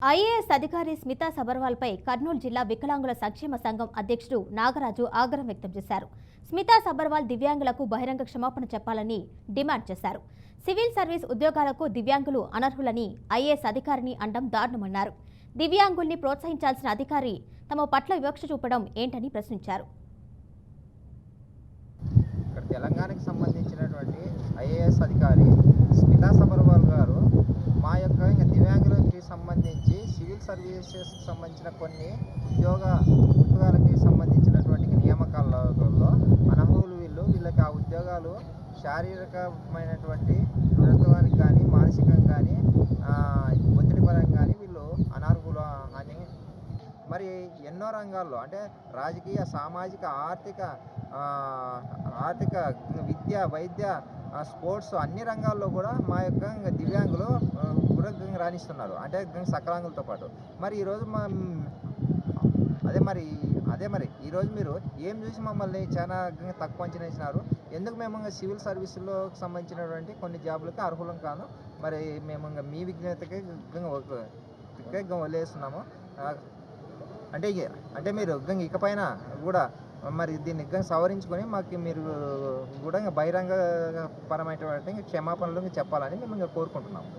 IAS అధికారి స్మితా సబర్వాల్పై కర్నూలు జిల్లా వికలాంగుల సంక్షేమ సంఘం అధ్యక్షుడు నాగరాజు ఆగ్రహం వ్యక్తం చేశారు. స్మితా సబర్వాల్ దివ్యాంగులకు బహిరంగ క్షమాపణ చెప్పాలని డిమాండ్ చేశారు. సివిల్ సర్వీస్ ఉద్యోగాలకు దివ్యాంగులు అనర్హులని ఐఏఎస్ అధికారిని అనడం దారుణమన్నారు. దివ్యాంగుల్ని ప్రోత్సహించాల్సిన అధికారి తమ పట్ల వివక్ష చూపడం ఏంటని ప్రశ్నించారు. తెలంగాణకి సంబంధించినటువంటి ఐఏఎస్ అధికారి స్మితా సబర్వాల్ గారు మా యొక్క దివ్యాంగులకి సంబంధించి సివిల్ సర్వీసెస్కి సంబంధించిన కొన్ని ఉద్యోగాలకి సంబంధించినటువంటి నియామకాలలో అనర్హులు వీళ్ళకి ఆ ఉద్యోగాలు శారీరకమైనటువంటి దృఢత్వానికి కానీ మానసికంగా కానీ ఒత్తిడి పరంగా కానీ వీళ్ళు అనర్హులు అని మరి ఎన్నో రంగాల్లో అంటే రాజకీయ సామాజిక ఆర్థిక విద్య వైద్య స్పోర్ట్స్ అన్ని రంగాల్లో కూడా మా యొక్క దివ్యాంగులు కూడా రాణిస్తున్నారు అంటే సకలాంగులతో పాటు. మరి ఈరోజు అదే మరి ఈరోజు మీరు ఏం చూసి మమ్మల్ని చాలా తక్కువ అంచనా వేసినారు? ఎందుకు మేము సివిల్ సర్వీసులో సంబంధించినటువంటి కొన్ని జాబులకి అర్హులం కాను. మరి మేము మీ విజ్ఞతకి వదిలేస్తున్నాము. అంటే మీరు ఇకపైన కూడా మరి దీన్ని సవరించుకొని మాకు మీరు కూడా బహిరంగ పరమైనటువంటి క్షమాపణలు చెప్పాలని మేము కోరుకుంటున్నాము.